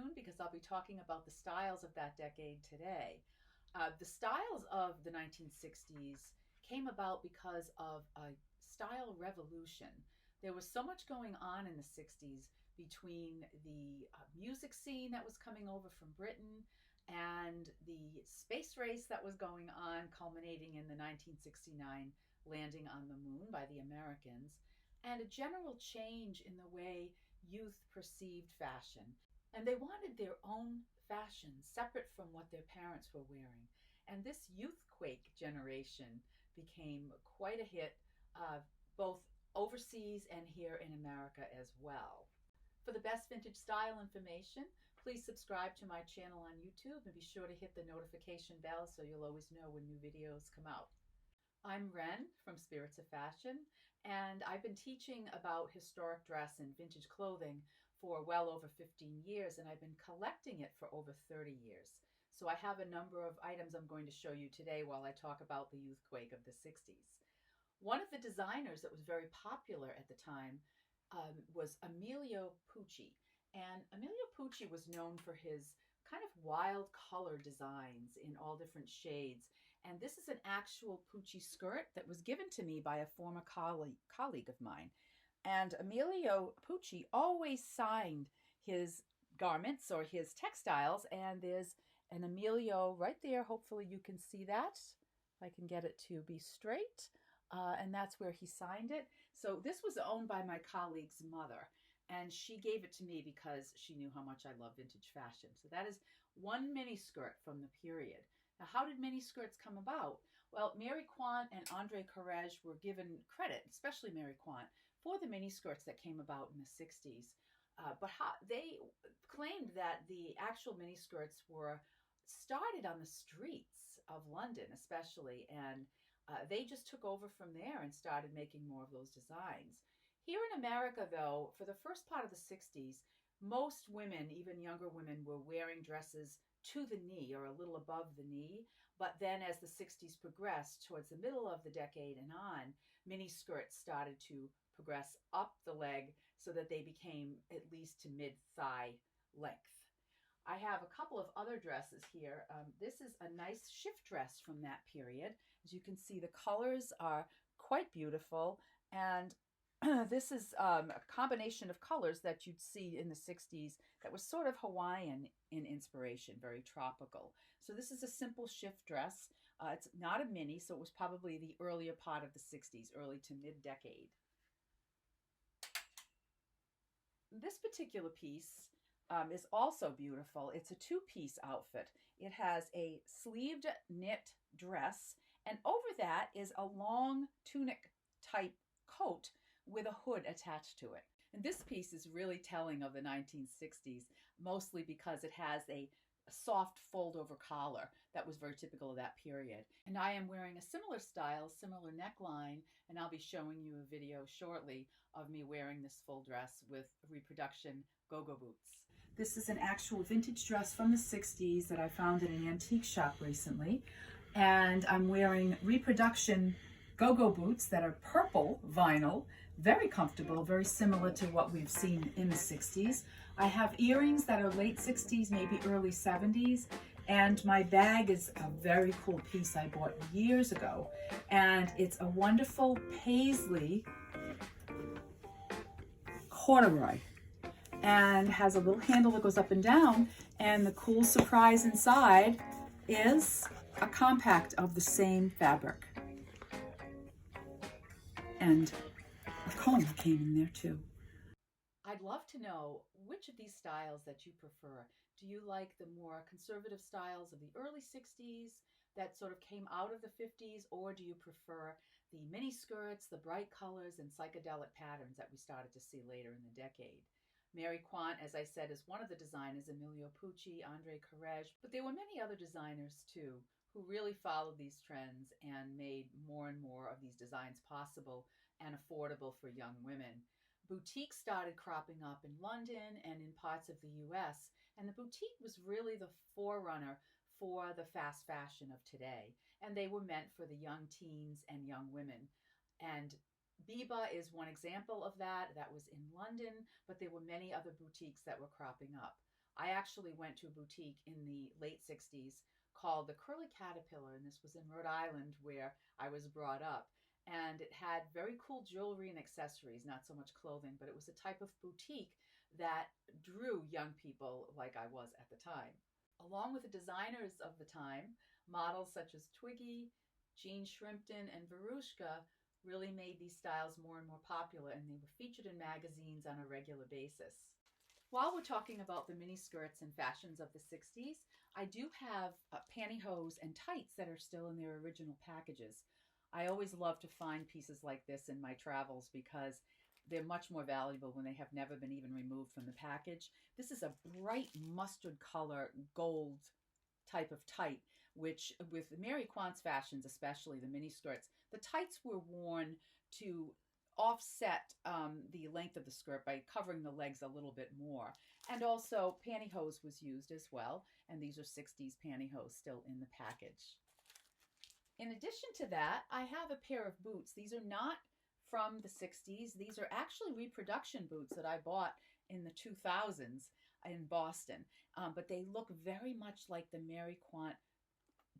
tuned because I'll be talking about the styles of that decade today. The styles of the 1960s came about because of a style revolution. There was so much going on in the 60s between the music scene that was coming over from Britain and the space race that was going on, culminating in the 1969 landing on the moon by the Americans, and a general change in the way youth perceived fashion. And they wanted their own fashion separate from what their parents were wearing. And this youthquake generation became quite a hit, both overseas and here in America as well. For the best vintage style information, please subscribe to my channel on YouTube and be sure to hit the notification bell so you'll always know when new videos come out. I'm Ren from Spirits of Fashion, and I've been teaching about historic dress and vintage clothing for well over 15 years, and I've been collecting it for over 30 years. So I have a number of items I'm going to show you today while I talk about the youthquake of the 60s. One of the designers that was very popular at the time was Emilio Pucci. And Emilio Pucci was known for his kind of wild color designs in all different shades. And this is an actual Pucci skirt that was given to me by a former colleague of mine. And Emilio Pucci always signed his garments or his textiles, and there's an Emilio right there. Hopefully you can see that, if I can get it to be straight. And that's where he signed it. So this was owned by my colleague's mother, and she gave it to me because she knew how much I love vintage fashion. So that is one mini skirt from the period. Now, how did mini skirts come about? Well, Mary Quant and Andre Courreges were given credit, especially Mary Quant, for the mini skirts that came about in the 60s. But they claimed that the actual mini skirts were started on the streets of London, especially, and they just took over from there and started making more of those designs. Here in America, though, for the first part of the 60s, most women, even younger women, were wearing dresses to the knee or a little above the knee. But then as the 60s progressed, towards the middle of the decade and on, mini skirts started to progress up the leg so that they became at least to mid-thigh length. I have a couple of other dresses here. This is a nice shift dress from that period. As you can see, the colors are quite beautiful, and this is a combination of colors that you'd see in the 60s that was sort of Hawaiian in inspiration, very tropical. So this is a simple shift dress. It's not a mini, so it was probably the earlier part of the 60s, early to mid-decade. This particular piece is also beautiful. It's a two-piece outfit. It has a sleeved knit dress, and over that is a long tunic type coat with a hood attached to it. And this piece is really telling of the 1960s, mostly because it has a soft fold-over collar that was very typical of that period. And I am wearing a similar style, similar neckline, and I'll be showing you a video shortly of me wearing this full dress with reproduction go-go boots. This is an actual vintage dress from the 60s that I found in an antique shop recently, and I'm wearing reproduction go-go boots that are purple vinyl, very comfortable, very similar to what we've seen in the 60s. I have earrings that are late 60s, maybe early 70s, and my bag is a very cool piece I bought years ago, and it's a wonderful paisley corduroy, and has a little handle that goes up and down, and the cool surprise inside is a compact of the same fabric. And a comb came in there too. I'd love to know which of these styles that you prefer. Do you like the more conservative styles of the early 60s that sort of came out of the 50s, or do you prefer the mini skirts, the bright colors, and psychedelic patterns that we started to see later in the decade? Mary Quant, as I said, is one of the designers, Emilio Pucci, Andre Courreges, but there were many other designers too who really followed these trends and made more and more of these designs possible and affordable for young women. Boutiques started cropping up in London and in parts of the US, and the boutique was really the forerunner for the fast fashion of today, and they were meant for the young teens and young women. And Biba is one example of that. That was in London, but there were many other boutiques that were cropping up. I actually went to a boutique in the late 60s called the Curly Caterpillar, and this was in Rhode Island where I was brought up. And it had very cool jewelry and accessories, not so much clothing, but it was a type of boutique that drew young people like I was at the time. Along with the designers of the time, models such as Twiggy, Jean Shrimpton, and Verushka really made these styles more and more popular, and they were featured in magazines on a regular basis. While we're talking about the miniskirts and fashions of the 60s, I do have pantyhose and tights that are still in their original packages. I always love to find pieces like this in my travels because they're much more valuable when they have never been even removed from the package. This is a bright mustard color gold type of tight, which with Mary Quant's fashions, especially the mini skirts, the tights were worn to offset the length of the skirt by covering the legs a little bit more. And also pantyhose was used as well, and these are 60s pantyhose still in the package. In addition to that, I have a pair of boots. These are not from the 60s. These are actually reproduction boots that I bought in the 2000s in Boston. But they look very much like the Mary Quant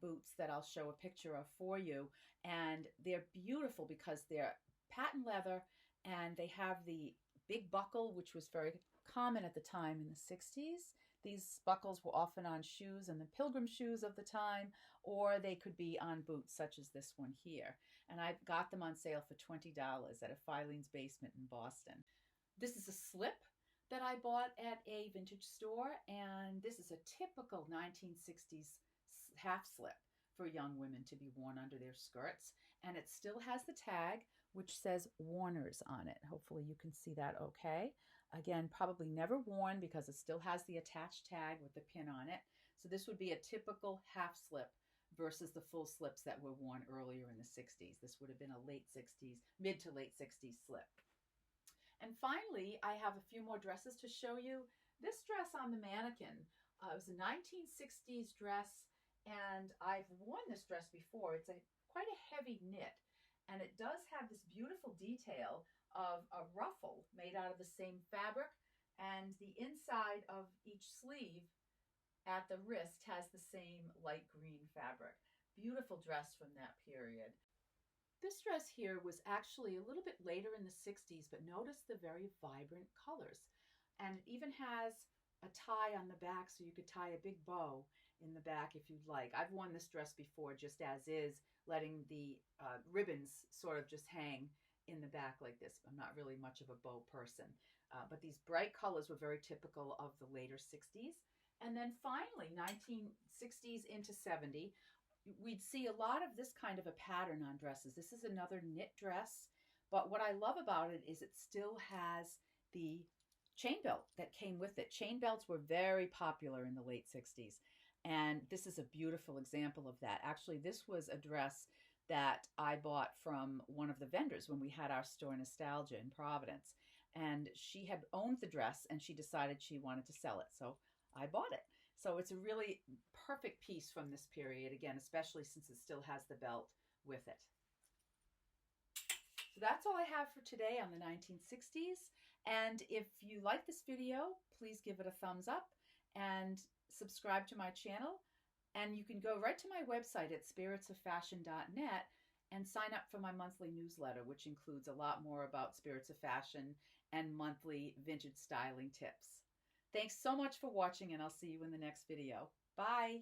boots that I'll show a picture of for you. And they're beautiful because they're patent leather and they have the big buckle, which was very common at the time in the 60s. These buckles were often on shoes and the pilgrim shoes of the time, or they could be on boots such as this one here. And I got them on sale for $20 at a Filene's Basement in Boston. This is a slip that I bought at a vintage store, and this is a typical 1960s half slip for young women to be worn under their skirts. And it still has the tag, which says Warner's on it. Hopefully you can see that okay. Again, probably never worn because it still has the attached tag with the pin on it. So this would be a typical half slip versus the full slips that were worn earlier in the 60s. This would have been a late 60s, mid to late 60s slip. And finally, I have a few more dresses to show you. This dress on the mannequin was a 1960s dress, and I've worn this dress before. It's quite a heavy knit, and it does have this beautiful detail of a ruffle made out of the same fabric, and the inside of each sleeve at the wrist has the same light green fabric. Beautiful dress from that period. This dress here was actually a little bit later in the 60s, but notice the very vibrant colors. And it even has a tie on the back, so you could tie a big bow in the back if you'd like. I've worn this dress before just as is, letting the ribbons sort of just hang in the back like this. I'm not really much of a bow person, but these bright colors were very typical of the later 60s. And then finally, 1960s into 70, we'd see a lot of this kind of a pattern on dresses. This is another knit dress, but what I love about it is it still has the chain belt that came with it. Chain belts were very popular in the late 60s, and this is a beautiful example of that. Actually, this was a dress that I bought from one of the vendors when we had our store Nostalgia in Providence, and she had owned the dress and she decided she wanted to sell it, so I bought it. So it's a really perfect piece from this period, again, especially since it still has the belt with it. So that's all I have for today on the 1960s. And if you like this video, please give it a thumbs up and subscribe to my channel. And you can go right to my website at spiritsoffashion.net and sign up for my monthly newsletter, which includes a lot more about Spirits of Fashion and monthly vintage styling tips. Thanks so much for watching, and I'll see you in the next video. Bye.